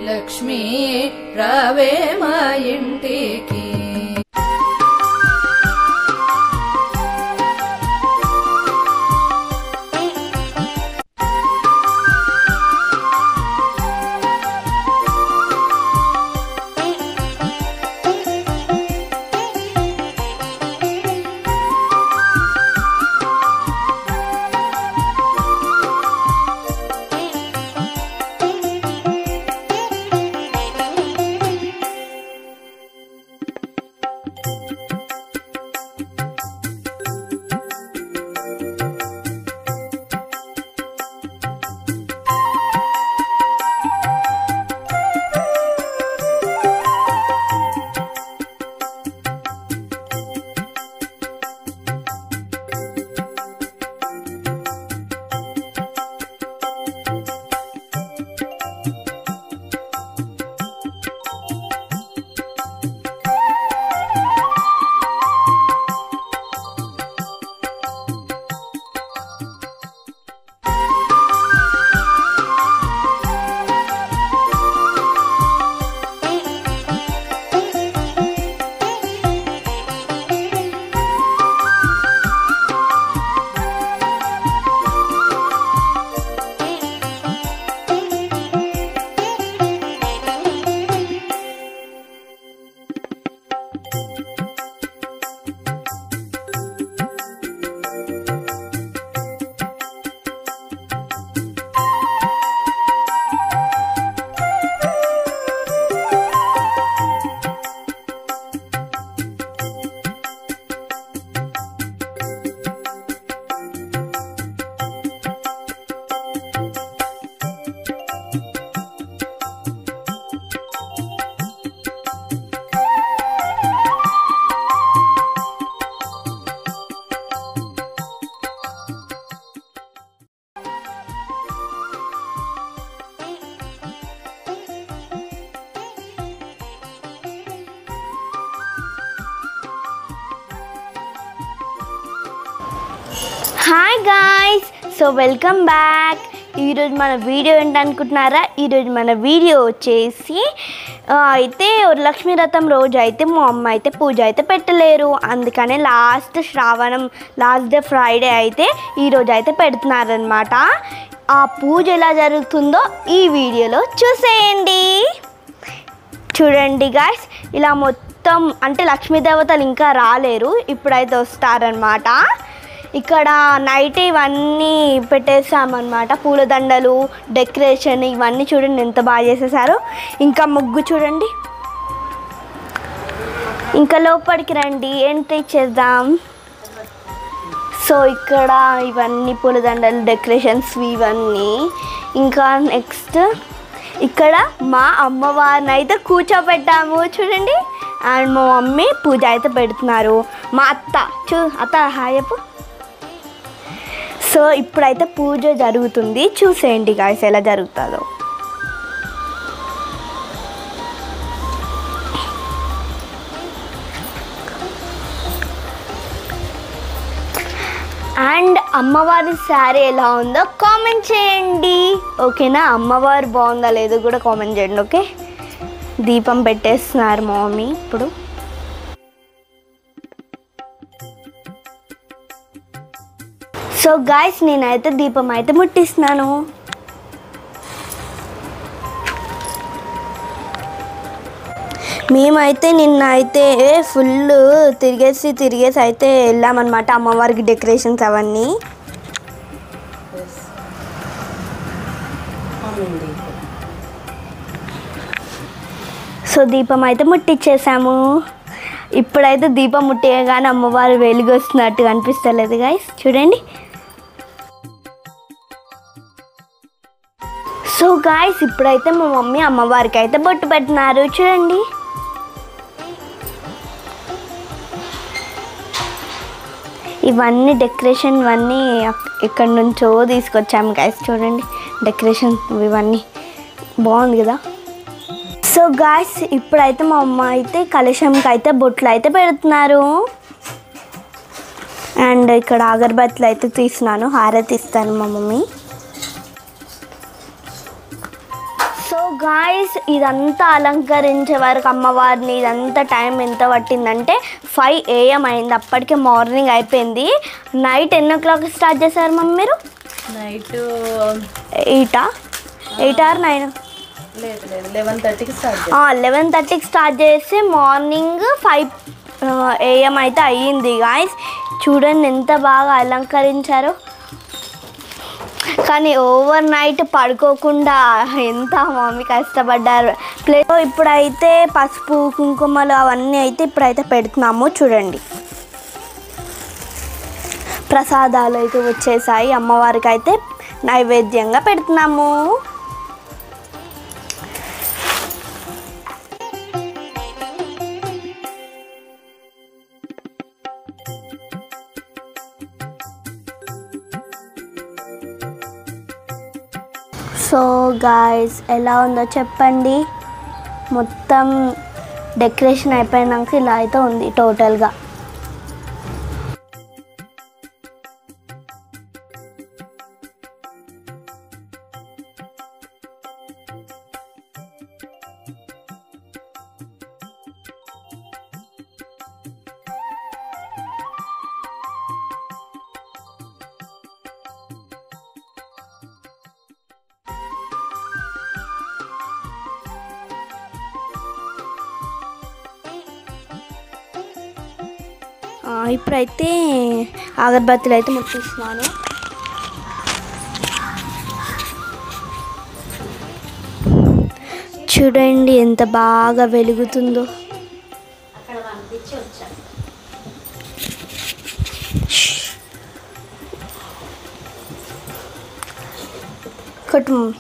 లక్ష్మీ రావే మా ఇంటికి hi guys, so welcome back. ఈరోజు మన వీడియో ఏంటనుకుంటున్నారా? ఈరోజు మన వీడియో వచ్చేసి అయితే లక్ష్మీ వ్రతం రోజు అయితే మా అమ్మ అయితే పూజ అయితే పెట్టలేరు, అందుకనే శ్రావణం లాస్ట్ డే ఫ్రైడే అయితే ఈరోజు అయితే పెడుతున్నారనమాట. ఆ పూజ ఎలా జరుగుతుందో ఈ వీడియోలో చూసేయండి. చూడండి గాయ్స్, ఇలా మొత్తం అంటే లక్ష్మీ దేవతలు ఇంకా రాలేరు, ఇప్పుడైతే వస్తారనమాట. ఇక్కడ నైట్ ఇవన్నీ పెట్టేసామన్నమాట, పూలదండలు, డెకరేషన్ ఇవన్నీ చూడండి ఎంత బాగా చేసేసారు. ఇంకా ముగ్గు చూడండి. ఇంకా లోపలికి రండి, ఎంట్రీ చేద్దాం. సో ఇక్కడ ఇవన్నీ పూలదండలు, డెకరేషన్స్ ఇవన్నీ. ఇంకా నెక్స్ట్ ఇక్కడ మా అమ్మవారిని అయితే కూర్చోబెట్టాము చూడండి. అండ్ మా మమ్మీ పూజ అయితే పెడుతున్నారు. మా అత్త హాయ్ చెప్పు. సో ఇప్పుడైతే పూజ జరుగుతుంది, చూసేయండి గాయ్స్ ఎలా జరుగుతుందో. అండ్ అమ్మవారి శారీ ఎలా ఉందో కామెంట్ చేయండి, ఓకేనా? అమ్మవారు బాగుందా లేదో కూడా కామెంట్ చేయండి, ఓకే? దీపం పెట్టేస్తున్నారు మా మమ్మీ ఇప్పుడు. సో గాయ్స్, నేనైతే దీపం అయితే ముట్టిస్తున్నాను. మేమైతే నిన్న అయితే ఫుల్ తిరిగేసి అయితే వెళ్ళామన్నమాట అమ్మవారికి డెకరేషన్స్ అవన్నీ. సో దీపం అయితే ముట్టించేసాము. ఇప్పుడైతే దీపం ముట్టేయగానే అమ్మవారు వెలుగు వస్తున్నట్టు కనిపిస్తలేదు గాయ్స్, చూడండి. సో గాయ్స్, ఇప్పుడైతే మా మమ్మీ అమ్మవారికి అయితే బొట్టు పెట్టినారు చూడండి. ఇవన్నీ డెకరేషన్ ఇవన్నీ ఎక్కడి నుంచో తీసుకొచ్చాము గాయ్స్, చూడండి డెకరేషన్ ఇవన్నీ బాగుంది కదా. సో గాయ్స్, ఇప్పుడైతే మా అమ్మ అయితే కలశంకి అయితే బొట్లు అయితే పెడుతున్నారు. అండ్ ఇక్కడ అగరబత్తులు అయితే తీస్తున్నాను, హారతి ఇస్తాను మా మమ్మీ. సో గాయస్ ఇదంతా అలంకరించే వరకు అమ్మవారిని ఇదంతా టైం ఎంత పట్టిందంటే 5 AM అయింది. అప్పటికే మార్నింగ్ అయిపోయింది. నైట్ ఎన్ని ఓ క్లాక్ స్టార్ట్ చేశారు మమ్మీ మీరు? Night 8 or 9? లేదు 11:30కి స్టార్ట్ 11:30కి స్టార్ట్ చేసి మార్నింగ్ 5 AM అయితే అయ్యింది గాయస్. చూడండి ఎంత బాగా అలంకరించారో. కానీ ఓవర్ నైట్ పడుకోకుండా ఎంత మమ్మీ కష్టపడ్డారు. ప్లేస్ ఇప్పుడైతే పసుపు కుంకుమలు అవన్నీ అయితే ఇప్పుడైతే పెడుతున్నాము. చూడండి ప్రసాదాలు అయితే వచ్చేసాయి. అమ్మవారికి అయితే నైవేద్యంగా పెడుతున్నాము. సో గాయస్ ఎలా ఉందో చెప్పండి. మొత్తం డెకరేషన్ అయిపోయినాక ఇలా అయితే ఉంది టోటల్గా. ఇప్పుడైతే అగరబత్తులు అయితే ముట్టిస్తున్నాను. చూడండి ఎంత బాగా వెలుగుతుందో. కొట్టు మమ్మీ.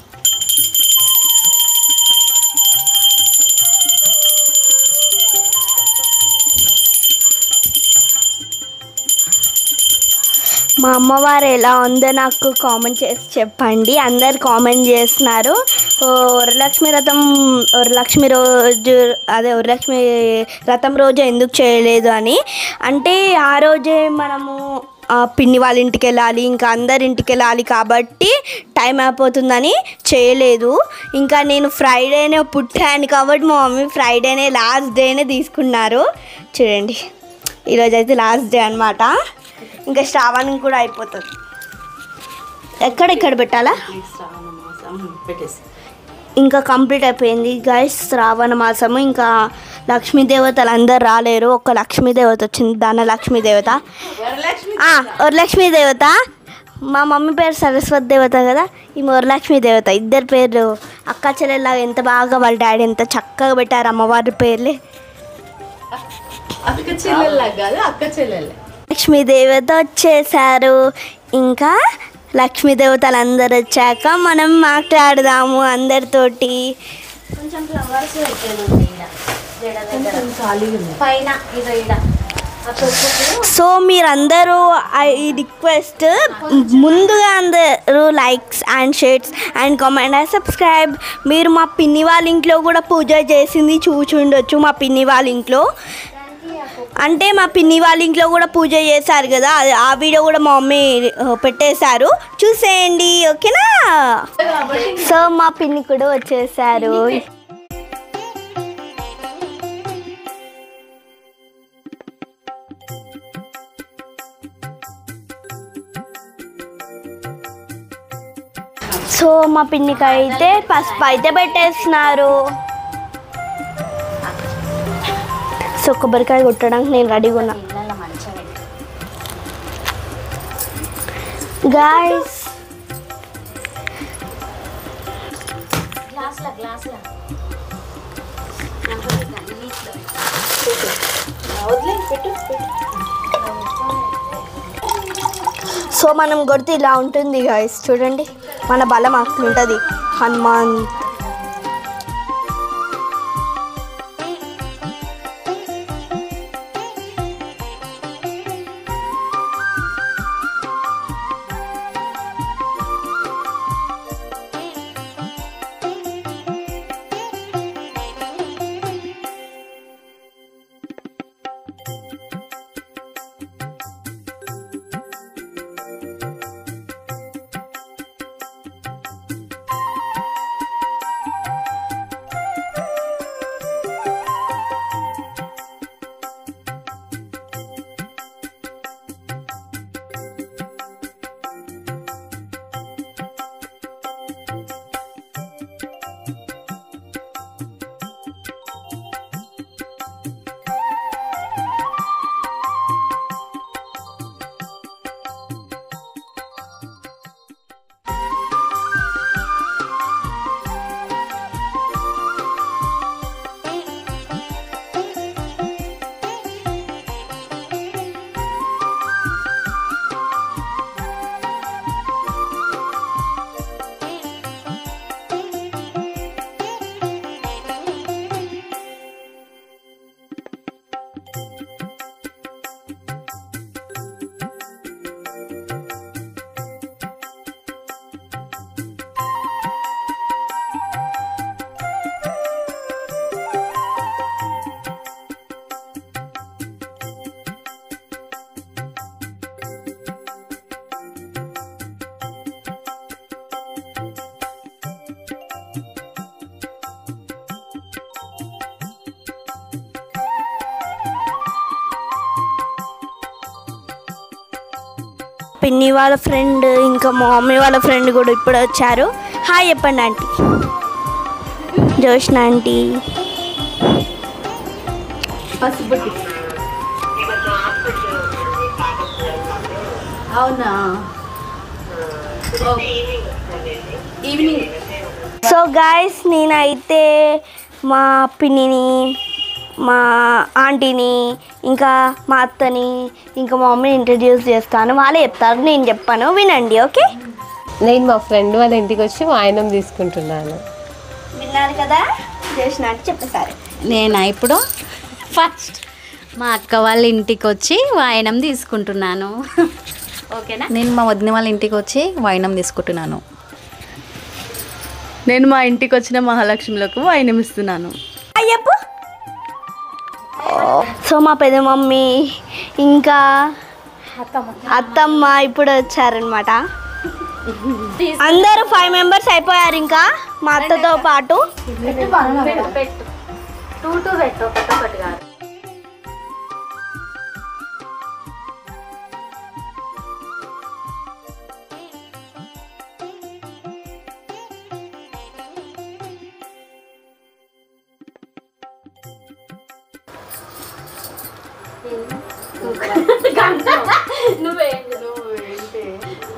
మా అమ్మవారు ఎలా ఉందో నాకు కామెంట్ చేసి చెప్పండి. అందరు కామెంట్ చేస్తున్నారు వరలక్ష్మి రథం రోజు ఎందుకు చేయలేదు అని. అంటే ఆ రోజే మనము పిన్ని వాళ్ళ ఇంటికి వెళ్ళాలి, ఇంకా అందరి ఇంటికి వెళ్ళాలి కాబట్టి టైం అయిపోతుందని చేయలేదు. ఇంకా నేను ఫ్రైడేనే పుట్టాను కాబట్టి మా మమ్మీ ఫ్రైడేనే లాస్ట్ డేనే తీసుకున్నారు. చూడండి ఈరోజు అయితే లాస్ట్ డే అనమాట. ఇంకా శ్రావణం కూడా అయిపోతుంది. ఎక్కడ పెట్టాలా? ఇంకా కంప్లీట్ అయిపోయింది గాయస్ శ్రావణ మాసము. ఇంకా లక్ష్మీదేవతలు అందరు రాలేరు. ఒక లక్ష్మీదేవత వచ్చింది, ధనలక్ష్మీదేవత, వరలక్ష్మీదేవత. మా మమ్మీ పేరు సరస్వతి దేవత కదా, ఈ వరలక్ష్మీదేవత. ఇద్దరు పేర్లు అక్క చెల్లెలాగా ఎంత బాగా వాళ్ళ డాడీ ఎంత చక్కగా పెట్టారు అమ్మవారి పేర్లే. లక్ష్మీదేవత వచ్చేసారు. ఇంకా లక్ష్మీదేవతలు అందరు వచ్చాక మనం మాట్లాడదాము అందరితోటి. కొంచెం ఫ్లవర్స్ పైన సో మీరందరూ ఈ రిక్వెస్ట్ ముందుగా అందరూ likes and shares and comment and subscribe. మీరు మా పిన్ని వాళ్ళ ఇంట్లో కూడా పూజ చేసింది చూచుండొచ్చు. మా పిన్ని వాళ్ళ ఇంట్లో అంటే మా పిన్ని వాళ్ళ ఇంట్లో కూడా పూజ చేశారు కదా, ఆ వీడియో కూడా మా మమ్మీ పెట్టేశారు, చూసేయండి ఓకేనా. సో మా పిన్ని కూడా వచ్చేసారు. సో మా పిన్నికి అయితే పసుపు అయితే పెట్టేస్తున్నారు. సో కొబ్బరికాయ కొట్టడానికి నేను రెడీగా ఉన్నా గాయ్స్. సో మనం కొడితే ఇలా ఉంటుంది గాయ్స్, చూడండి మన బలం అట్లుంటుంది. హనుమాన్ పిన్ని వాళ్ళ ఫ్రెండ్ ఇంకా మా మమ్మీ వాళ్ళ ఫ్రెండ్ కూడా ఇప్పుడు వచ్చారు. హాయ్ చెప్పండి ఆంటీ. జోష్న ఆంటీ. పసుపుట్టి. అవునా? ఈవినింగ్. సో గాయస్ నేనైతే మా పిన్నిని, మా ఆంటీని, ఇంకా మా అత్తని, ఇంకా మా మమ్మీని ఇంట్రడ్యూస్ చేస్తాను. వాళ్ళే చెప్తారు, నేను చెప్పాను, వినండి. ఓకే. నేను మా ఫ్రెండ్ వాళ్ళ ఇంటికి వచ్చి వాయనం తీసుకుంటున్నాను. విన్నారు కదా, జోష్న ఆంటీ చెప్పేసారు. నేనా ఇప్పుడు ఫస్ట్ మా అక్క వాళ్ళ ఇంటికి వచ్చి వాయనం తీసుకుంటున్నాను. ఓకేనా? నేను మా వదిన వాళ్ళ ఇంటికి వచ్చి వాయనం తీసుకుంటున్నాను. నేను మా ఇంటికి వచ్చిన మహాలక్ష్మిలకు వాయినం ఇస్తున్నాను. చెప్పు. సో మా పెద్ద మమ్మీ ఇంకా అత్తమ్మ ఇప్పుడు వచ్చారనమాట. అందరూ 5 మెంబర్స్ అయిపోయారు ఇంకా మా అత్తతో పాటు.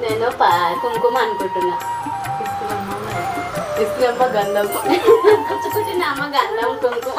నేను కుంకుమ అనుకుంటున్నా. ఇస్తున్నమ్మ గంధం. పుచ్చుకుంటున్నామా గంధం కుంకుమ.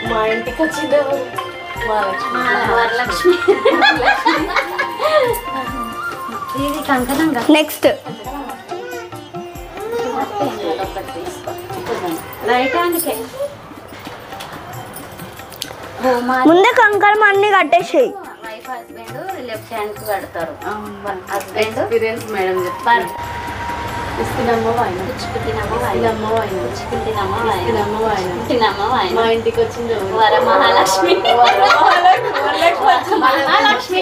మా ఇంటికి వచ్చింది వరలక్ష్మి. ఇది కంకణం. నెక్స్ట్ రైట్ హ్యాండ్కే ముందే కంకణం అన్ని కట్టేసాయి. వైఫ్ హస్బెండ్ లెఫ్ట్ హ్యాండ్ కి కడతారు. హస్బెండ్ ఎక్స్పీరియన్స్ మేడం చెప్తారు. ఇస్తున్నమ్మ వాయినం. ఇస్తున్నమ్మ వాయినం. ఇస్తున్నమ్మ వాయినం. మా ఇంటికి వచ్చింది వరమహాలక్ష్మి. మహాలక్ష్మి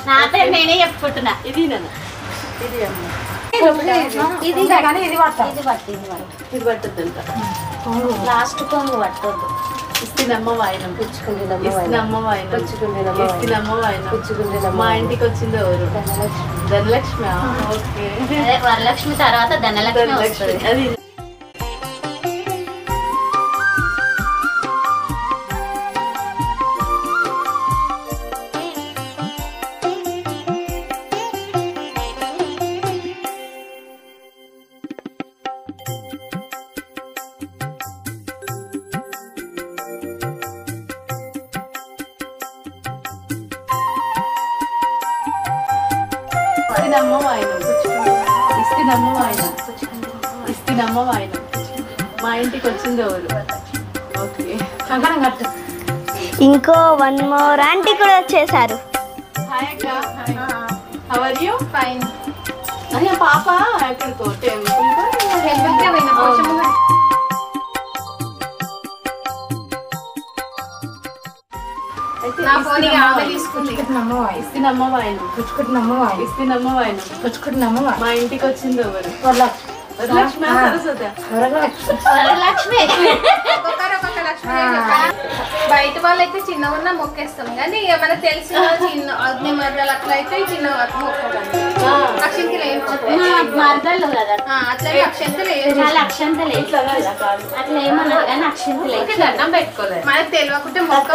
నా పేరు నేనే చెప్పుకుంటున్నా. ఇది నన్ను ఇది అమ్మ ఇది పట్టద్దంట. లాస్ట్ కొంగు పట్టద్దు. ఇస్తున్నమ్మ వాయినం. ఇస్తున్నమ్మ వాయినం. ఇస్తున్నమ్మ వాయినం. మా ఇంటికి వచ్చింది ఎవరు? ధనలక్ష్మి. ఓకే. వరలక్ష్మి తర్వాత ధనలక్ష్మి వస్తుంది. అది ఇస్తున్నమ్మ వాయినం. ఇస్తున్నమ్మ వాయినం. ఇస్తున్నమ్మ వాయినం. మా ఇంటికి వచ్చింది ఎవరు? ఓకే. కంకణం కట్టు. ఇంకో 1 more ఆంటీ కూడా వచ్చేసారు. హాయ్ అక్క. How are you? ఫైన్. అయ్యా పాప ఎక్కడికో టెంపుల్ ఇస్తినమ్మ వాయనం ఇస్తినమ్మ వాయనం మా ఇంటికి వచ్చింది ఎవరు? వరలక్ష్మి సరస్వతి వరలక్ష్మి. బయట వాళ్ళైతే చిన్నగా ఉన్న మొక్కేస్తాం కానీ ఇక మనకు తెలిసిన చిన్న అగ్ని మర్రాలు అట్లా అయితే చిన్న మొక్కకండి అక్షంతలు మరదలు కదా అట్లా అక్షంతలు చాలా అక్షంతలు అట్లా ఏమన్నా కానీ అక్షంతలు దండం పెట్టుకోలేదు మనకు తెలియకుంటే మొక్క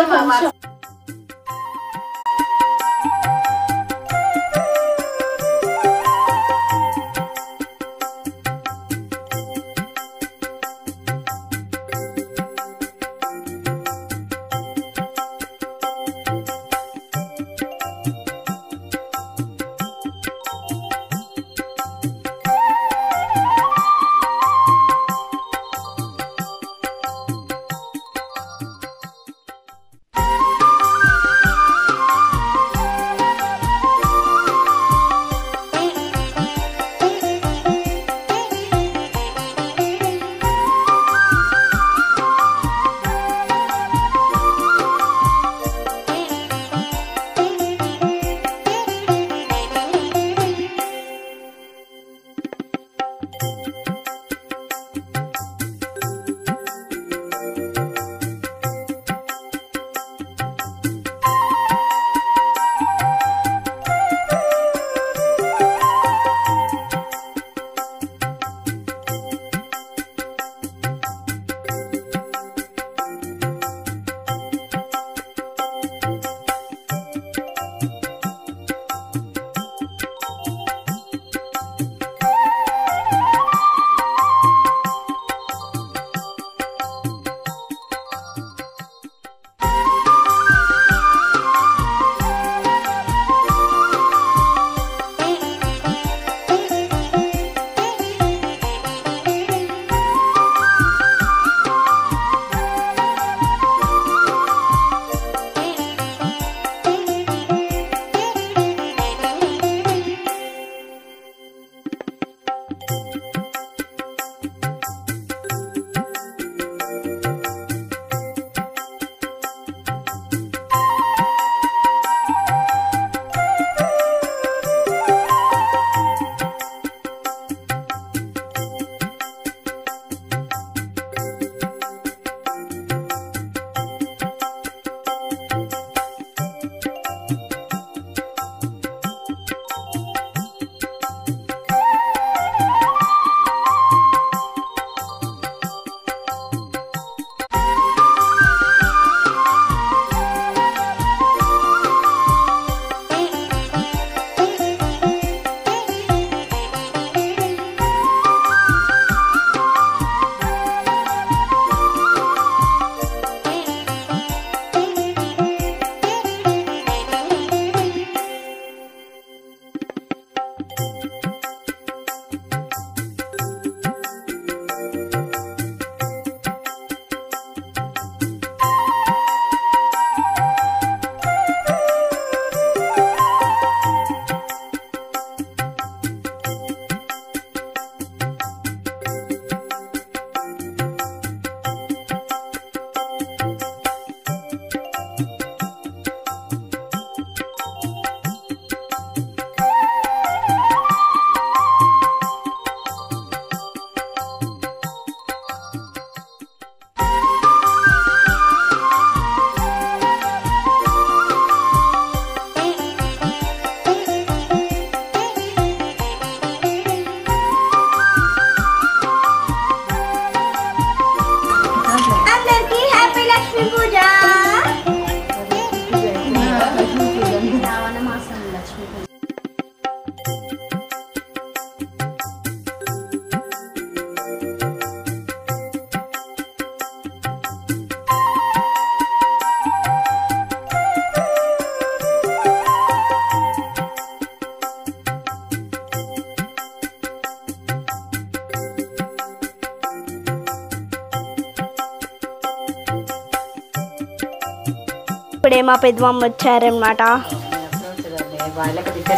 ఇప్పుడే మా పెద్దమ్మ వచ్చారనమాట.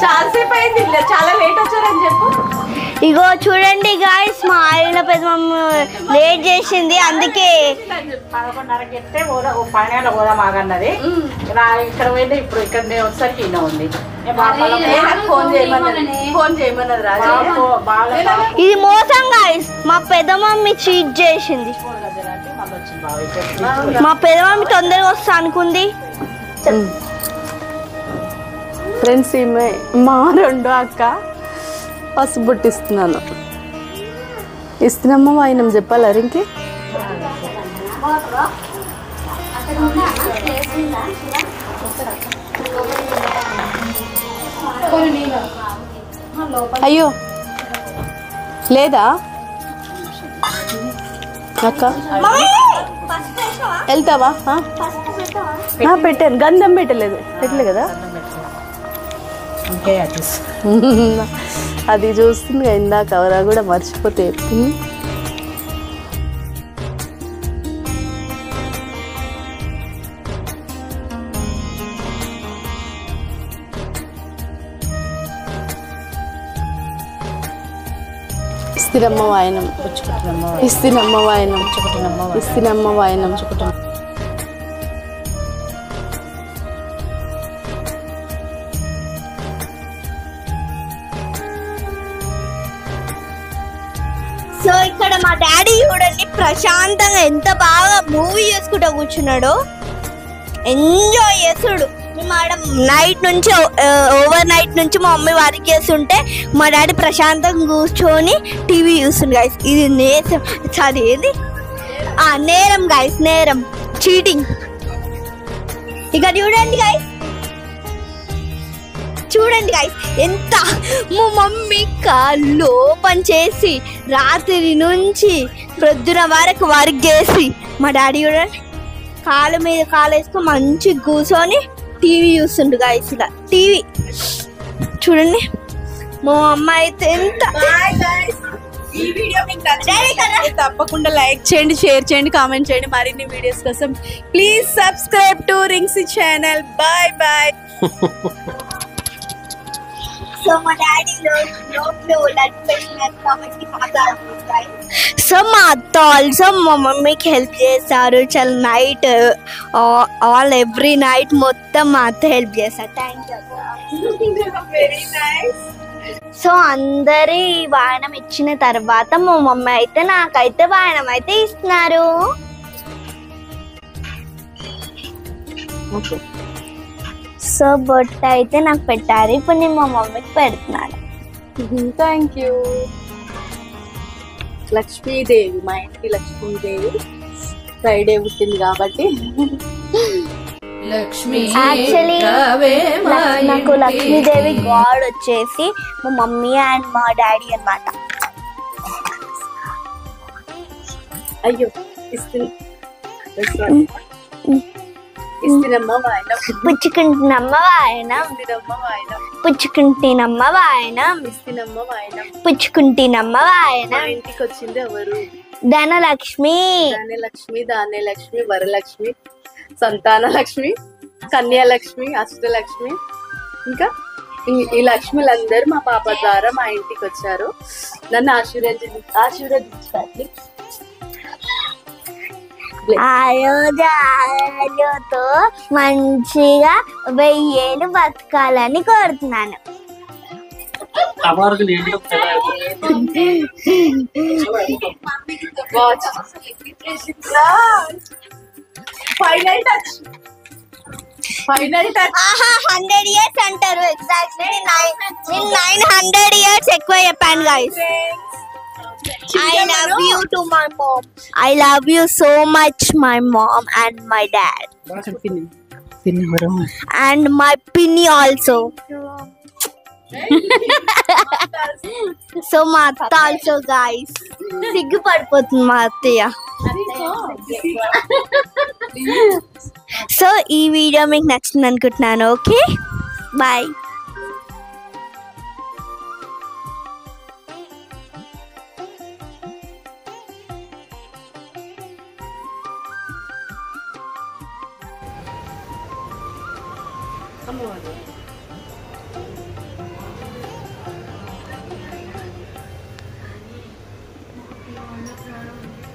చాలాసేపు అయింది, చాలా లేట్ వచ్చారని చెప్పు. ఇగో చూడండి గాయస్, మా ఆయన పెద్దమ్మ లేట్ చేసింది, అందుకే 11:30కి ఎత్తే పైన పోదాం ఆగన్నది. ఇక్కడ పోయింది, ఇప్పుడు ఇక్కడ వచ్చేసరికి ఈయన ఉంది. ఫోన్ చేయమన్నది రాజు. ఇది మోసం గాయస్, మా పెద్దమమ్మీ చీట్ చేసింది. మా పెద్దమమ్మీ తొందరగా వస్తా అనుకుంది. ఫ్రెండ్స్, ఈమె మా రెండో అక్క పసుపు బుట్టిస్తున్నాను. ఇస్తున్నామ్మా ఆయన చెప్పాలా ఇంకే? అయ్యో లేదా అక్క, వెళ్తావా? పెట్టాను, గంధం పెట్టలే కదా. అది చూస్తుంది ఇందాక, ఎవరా కూడా మర్చిపోతే. ఇస్తినమ్మ వాయనం, ఇస్తినమ్మ వాయనం, ఇస్తినమ్మ వాయనం. సో ఇక్కడ మా డాడీ చూడండి ప్రశాంతంగా ఎంత బాగా మూవీ చేసుకుంటూ కూర్చున్నాడు, ఎంజాయ్ చేస్తుడు. మేడం నైట్ నుంచి ఓవర్ నైట్ నుంచి మా మమ్మీ వర్క్ చేస్తుంటే మా డాడీ ప్రశాంతంగా కూర్చొని టీవీ చూస్తుండు గైస్. ఇది నేరం గైస్, నేరం, చీటింగ్. ఇక చూడండి గైస్, ఎంత మా మమ్మీ కాళ్ళు ఓపెన్ చేసి రాత్రి నుంచి ప్రొద్దున వరకు వర్క్ చేసి, మా డాడీ చూడండి కాళ్ళ మీద కాలు వేసుకొని మంచి కూర్చొని టీవీ చూస్తుండు గైస్. ఇలా టీవీ చూడండి. మా అమ్మ అయితే ఎంత. ఈ వీడియో మీకు నచ్చితే తప్పకుండా లైక్ చేయండి, షేర్ చేయండి, కామెంట్ చేయండి. మరిన్ని వీడియోస్ కోసం ప్లీజ్ సబ్స్క్రైబ్ టు రింగ్సీ ఛానల్. Bye bye. సో మా డాడీ లోపల లడ్డు పెట్టినారు కాబట్టి మాట్లాడుకుంటాయి. సో మా అత్త ఆల్సో మా మమ్మీకి హెల్ప్ చేస్తారు. చాలా నైట్ ఎవ్రీ నైట్ మొత్తం మా అత్త హెల్ప్ చేస్తారు. Thank you, very nice. So అందరి వాయనం ఇచ్చిన తర్వాత మా మమ్మీ అయితే నాకైతే వాయనం అయితే ఇస్తున్నారు. సో బొట్ట అయితే నాకు పెట్టారు, ఇప్పుడు నేను మా మమ్మీకి పెడుతున్నాను. Thank you. లక్ష్మీదేవి, మా ఇంటికి లక్ష్మీదేవి ఫ్రైడే పుట్టింది కాబట్టి. యాక్చువల్లీ నాకు లక్ష్మీదేవి గాడ్ వచ్చేసి మా మమ్మీ అండ్ మా డాడీ అన్నమాట. అయ్యో ఇస్తినమ్మ వాయనం, పుచ్చుకుంటున్నమ్మ వాయనం, ఇస్తినమ్మ వాయనం, పుచ్చుకుంటున్నమ్మ వాయనం, ఇస్తినమ్మ వాయనం. పుచ్చుకుంటున్నమ్మ వాయనం. మా ఇంటికి వచ్చింది ఎవరు? ధనలక్ష్మి, ధాన్యలక్ష్మి, ధాన్యలక్ష్మి, వరలక్ష్మి, సంతానలక్ష్మి, కన్యాలక్ష్మి, అష్టలక్ష్మి, ఇంకా ఈ లక్ష్ములందరూ మా పాప ద్వారా మా ఇంటికి వచ్చారు. నన్ను ఆశీర్వదించాలి. ఆరోగ్యంతో మంచిగా 1000 ఏళ్ళు బతకాలని కోరుతున్నాను. Final touch. 100 years అంటారు. ఎగ్జాక్ట్లీ 900 years ఎక్కువ చెప్పాను guys. I love you to my mom. I love you so much, my mom and my dad. And my pinny also. So మా అత్త also guys. సిగ్గు పడిపోతుంది మా అత్తయ్య. సో ఈ వీడియో మీకు నచ్చింది అనుకుంటున్నాను. Okay bye.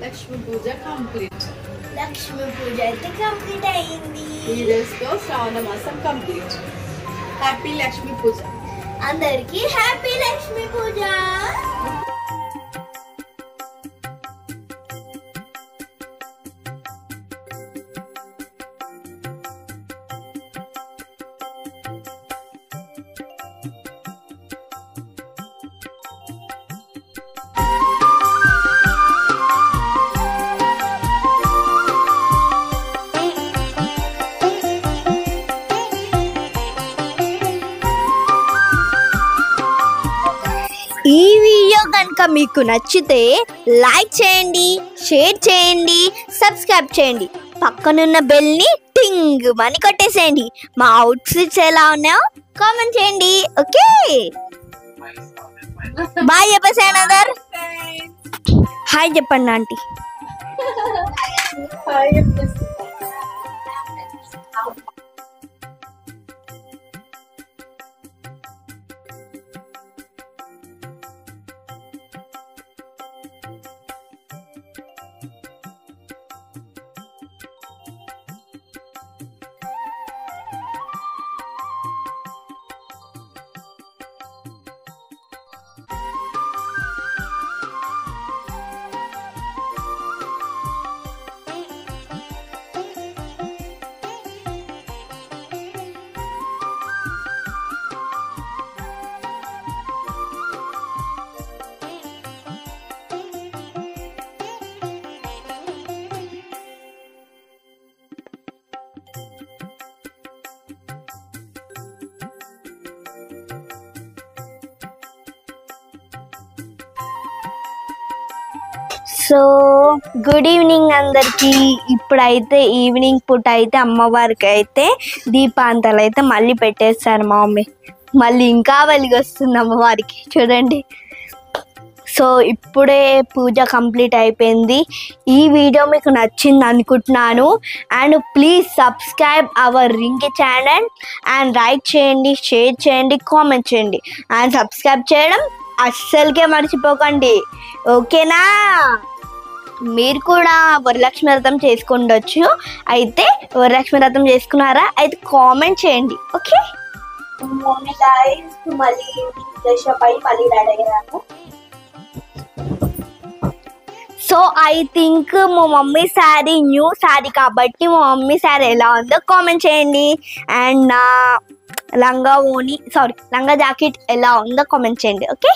Lakshmi Puja complete. Lakshmi Puja అయితే కంప్లీట్ అయింది. ఈ రోజుతో శ్రావణ మాసం కంప్లీట్. హ్యాపీ లక్ష్మీ పూజ అందరికి. హ్యాపీ లక్ష్మీ పూజ. ఈ వీడియో కనుక మీకు నచ్చితే లైక్ చేయండి, షేర్ చేయండి, సబ్స్క్రైబ్ చేయండి, పక్కనున్న బెల్ని టింగ్ మని కొట్టేసేయండి. మా అవుట్ఫిట్స్ ఎలా ఉన్నాయో కామెంట్ చేయండి. ఓకే బాయ్ చెప్పేసి అనదర్ హాయ్ చెప్పండి ఆంటీ. సో గుడ్ ఈవినింగ్ అందరికీ. ఇప్పుడైతే ఈవినింగ్ పూట అయితే అమ్మవారికి అయితే దీపాంతాలు అయితే మళ్ళీ పెట్టేస్తారు మా మమ్మీ. మళ్ళీ ఇంకా వెలిగి వస్తుంది అమ్మవారికి చూడండి. సో ఇప్పుడే పూజ కంప్లీట్ అయిపోయింది. ఈ వీడియో మీకు నచ్చింది అనుకుంటున్నాను. And please subscribe our Rinki channel and like చేయండి, షేర్ చేయండి, కామెంట్ చేయండి. అండ్ సబ్స్క్రైబ్ చేయడం అస్సలకే మర్చిపోకండి. ఓకేనా? మీరు కూడా వరలక్ష్మి వ్రతం చేసుకుండొచ్చు. అయితే వరలక్ష్మి వ్రతం చేసుకున్నారా? అయితే కామెంట్ చేయండి. ఓకే మళ్ళీ ఫ్రెష్ అప్ అయ్యి మళ్ళీ రెడీ అయ్యాను. సో ఐ థింక్ మా మమ్మీ శారీ న్యూ శారీ కాబట్టి మా మమ్మీ శారీ ఎలా ఉందో కామెంట్ చేయండి. అండ్ నా లంగా జాకెట్ ఎలా ఉందో కామెంట్ చేయండి. ఓకే